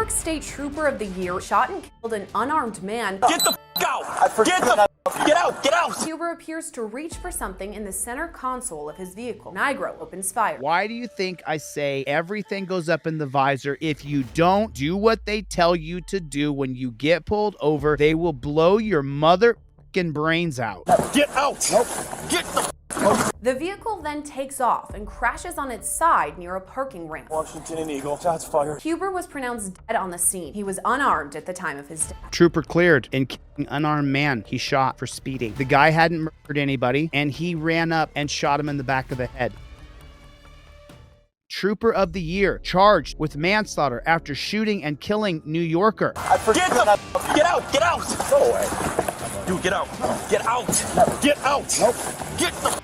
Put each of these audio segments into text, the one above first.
York State Trooper of the Year shot and killed an unarmed man. Get the out! Get out! Get out! Huber appears to reach for something in the center console of his vehicle. Nigro opens fire. Why do you think I say everything goes up in the visor? If you don't do what they tell you to do when you get pulled over, they will blow your mother-f***ing brains out. Get out! Nope. Get the The vehicle then takes off and crashes on its side near a parking ramp. Washington and Eagle. Shots fired. Huber was pronounced dead on the scene. He was unarmed at the time of his death. Trooper cleared in killing unarmed man he shot for speeding. The guy hadn't murdered anybody, and he ran up and shot him in the back of the head. Trooper of the Year charged with manslaughter after shooting and killing New Yorker. Get out! Get out! Go away. Dude, get out! Get out! Get out! Nope. Get the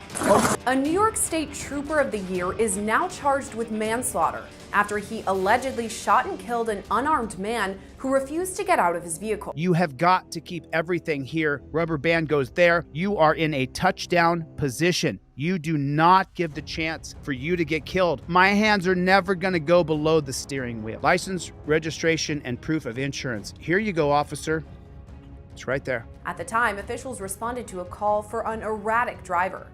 A New York State Trooper of the Year is now charged with manslaughter after he allegedly shot and killed an unarmed man who refused to get out of his vehicle. You have got to keep everything here. Rubber band goes there. You are in a touchdown position. You do not give the chance for you to get killed. My hands are never going to go below the steering wheel. License, registration, and proof of insurance. Here you go, officer. It's right there. At the time, officials responded to a call for an erratic driver.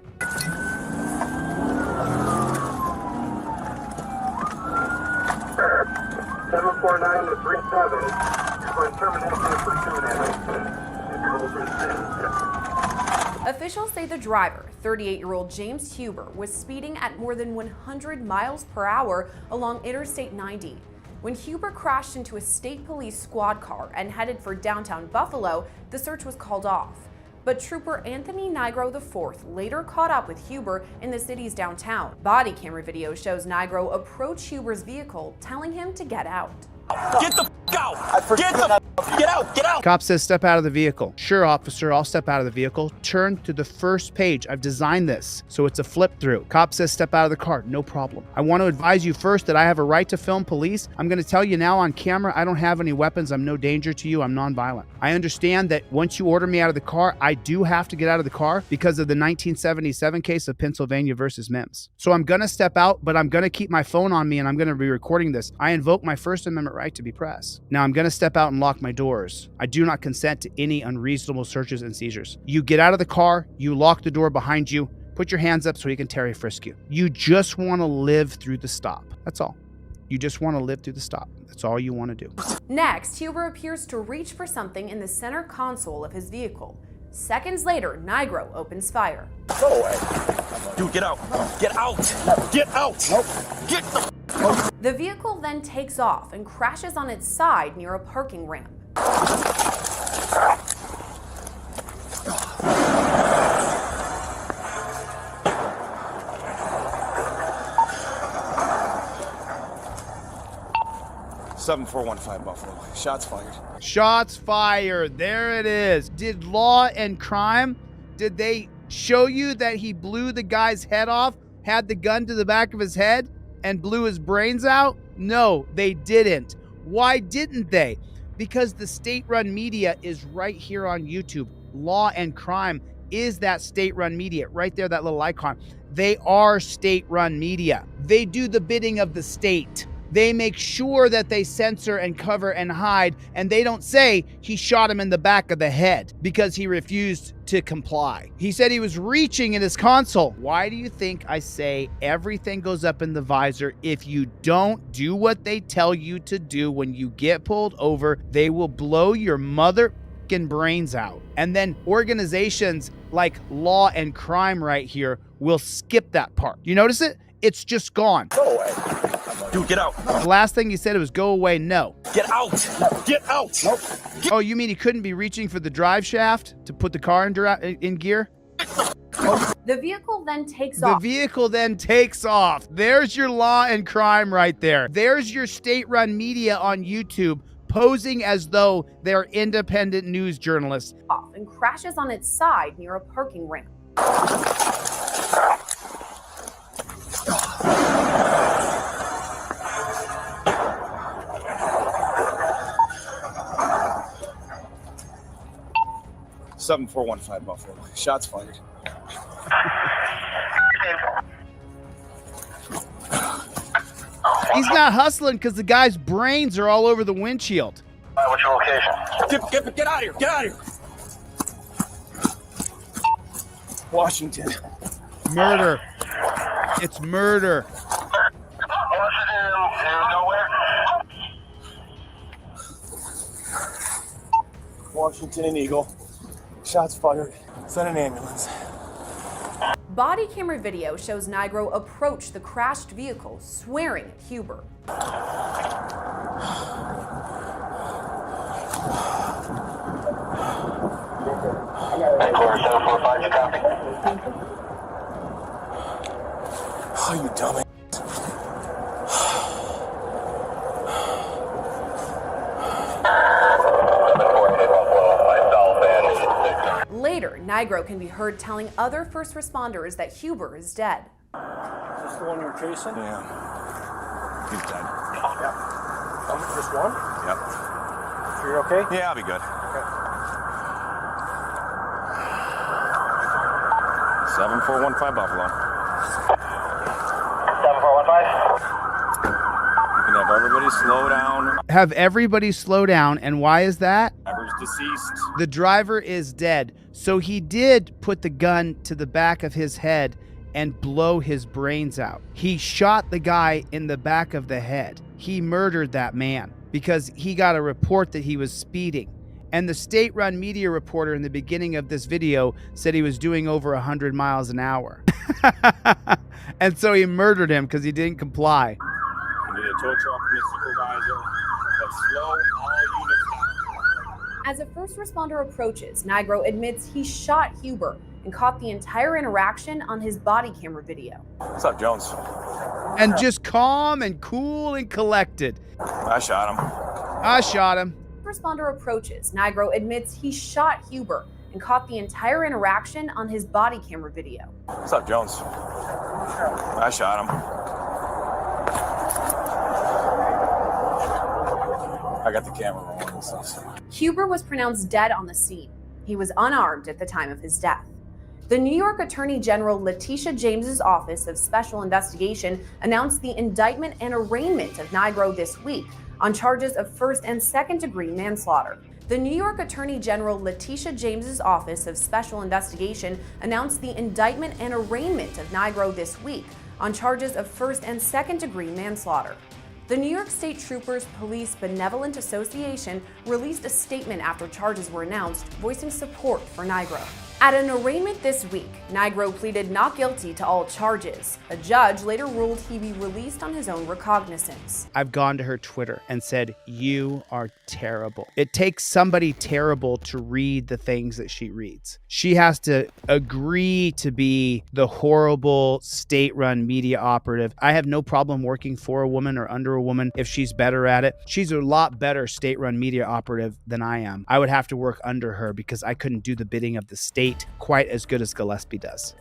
749 to 37 for termination pursuit. Officials say the driver, 38-year-old James Huber, was speeding at more than 100 miles per hour along Interstate 90. When Huber crashed into a state police squad car and headed for downtown Buffalo, the search was called off. But Trooper Anthony Nigro IV later caught up with Huber in the city's downtown. Body camera video shows Nigro approach Huber's vehicle, telling him to get out. Get the out! Get out! Get out! Cop says step out of the vehicle. Sure, officer, I'll step out of the vehicle. Turn to the first page. I've designed this so it's a flip through. Cop says step out of the car. No problem. I want to advise you first that I have a right to film police. I'm going to tell you now on camera, I don't have any weapons. I'm no danger to you. I'm nonviolent. I understand that once you order me out of the car, I do have to get out of the car because of the 1977 case of Pennsylvania versus Mims. So I'm going to step out, but I'm going to keep my phone on me and I'm going to be recording this. I invoke my First Amendment right to be press. Now I'm going to step out and lock my doors. I do not consent to any unreasonable searches and seizures. You get out of the car, you lock the door behind you, put your hands up so he can Terry frisk you. You just want to live through the stop. That's all. You just want to live through the stop. That's all you want to do. Next, Huber appears to reach for something in the center console of his vehicle. Seconds later, Nigro opens fire. Go away. Dude, get out! Get out! Get out! Nope. Get the The vehicle then takes off and crashes on its side near a parking ramp. Seven 415 Buffalo. Shots fired. Shots fired. There it is. Did Law and Crime, did they show you that he blew the guy's head off, had the gun to the back of his head, and blew his brains out? No, they didn't. Why didn't they? Because the state-run media is right here on YouTube. Law and Crime is that state-run media. Right there, that little icon. They are state-run media. They do the bidding of the state. They make sure that they censor and cover and hide, and they don't say he shot him in the back of the head because he refused to comply. He said he was reaching in his console. Why do you think I say everything goes up in the visor? If you don't do what they tell you to do when you get pulled over, they will blow your mother-f***ing brains out. And then organizations like Law and Crime right here will skip that part. You notice it? It's just gone. Go away. Dude, get out. The last thing you said was go away. No. Get out. Get out. Nope. Oh, you mean he couldn't be reaching for the drive shaft to put the car in gear? The vehicle then takes off. The vehicle then takes off. There's your Law and Crime right there. There's your state-run media on YouTube posing as though they're independent news journalists. Off and crashes on its side near a parking ramp. Seven 415 Buffalo. Shots fired. He's not hustling because the guy's brains are all over the windshield. What's your location? Get out of here. Get out of here. Washington. Murder. It's murder. Washington and Eagle. Shots fired. Send an ambulance. Body camera video shows Nigro approach the crashed vehicle, swearing at Huber. Oh, you dummy. Later, Nigro can be heard telling other first responders that Huber is dead. Is this the one you were chasing? Yeah. He's dead. Yep. Just one? Yep. So you're okay? Yeah, I'll be good. Okay. 7415 Buffalo. 7415. You can have everybody slow down. Have everybody slow down. And why is that? Driver's deceased. The driver is dead. So he did put the gun to the back of his head and blow his brains out. He shot the guy in the back of the head. He murdered that man because he got a report that he was speeding. And the state-run media reporter in the beginning of this video said he was doing over 100 miles an hour. And so he murdered him because he didn't comply. We need a tow truck and a supervisor. But slow all units down. As a first responder approaches, Nigro admits he shot Huber and caught the entire interaction on his body camera video. What's up, Jones? And just calm and cool and collected. I shot him. I shot him. Responder approaches, Nigro admits he shot Huber and caught the entire interaction on his body camera video. What's up, Jones? I shot him. I got the camera rolling. So. Huber was pronounced dead on the scene. He was unarmed at the time of his death. The New York Attorney General Letitia James's Office of Special Investigation announced the indictment and arraignment of Nigro this week on charges of first and second degree manslaughter. The New York Attorney General Letitia James's Office of Special Investigation announced the indictment and arraignment of Nigro this week on charges of first and second degree manslaughter. The New York State Troopers Police Benevolent Association released a statement after charges were announced, voicing support for Nigro. At an arraignment this week, Nigro pleaded not guilty to all charges. A judge later ruled he be released on his own recognizance. I've gone to her Twitter and said, "You are terrible." It takes somebody terrible to read the things that she reads. She has to agree to be the horrible state-run media operative. I have no problem working for a woman or under a woman if she's better at it. She's a lot better state-run media operative than I am. I would have to work under her because I couldn't do the bidding of the state quite as good as Gillespie does.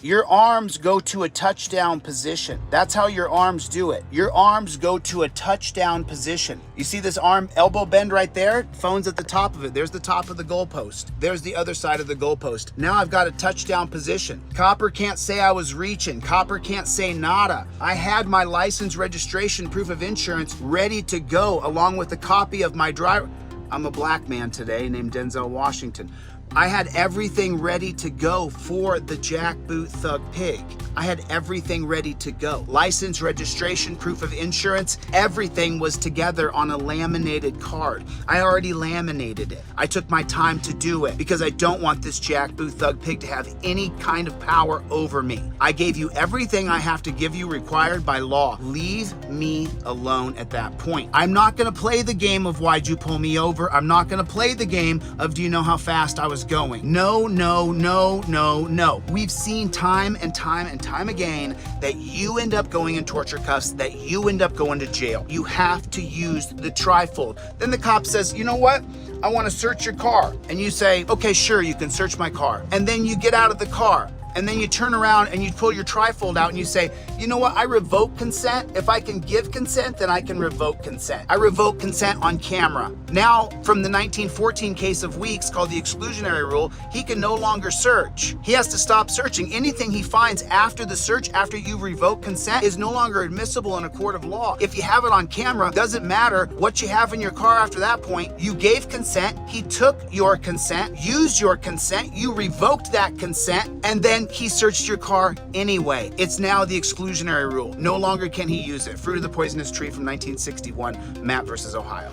Your arms go to a touchdown position. That's how your arms do it. Your arms go to a touchdown position. You see this arm elbow bend right there? Phone's at the top of it. There's the top of the goalpost. There's the other side of the goalpost. Now I've got a touchdown position. Copper can't say I was reaching. Copper can't say nada. I had my license, registration, proof of insurance ready to go along with a copy of my driver. I'm a black man today named Denzel Washington. I had everything ready to go for the jackboot thug pig. I had everything ready to go. License, registration, proof of insurance, everything was together on a laminated card. I already laminated it. I took my time to do it because I don't want this jackboot thug pig to have any kind of power over me. I gave you everything I have to give you required by law. Leave me alone at that point. I'm not gonna play the game of why'd you pull me over. I'm not gonna play the game of do you know how fast I was going. No, no, no, no, no. We've seen time and time and time again that you end up going in torture cuffs, that you end up going to jail. You have to use the trifold. Then the cop says, you know what? I want to search your car. And you say, okay, sure, you can search my car. And then you get out of the car and then you turn around and you pull your trifold out and you say, you know what, I revoke consent. If I can give consent, then I can revoke consent. I revoke consent on camera. Now, from the 1914 case of Weeks called the exclusionary rule, he can no longer search. He has to stop searching. Anything he finds after the search, after you revoke consent, is no longer admissible in a court of law. If you have it on camera, doesn't matter what you have in your car after that point. You gave consent, he took your consent, used your consent, you revoked that consent, and then he searched your car anyway. It's now the exclusionary rule. No longer can he use it. Fruit of the Poisonous Tree from 1961, Mapp versus Ohio.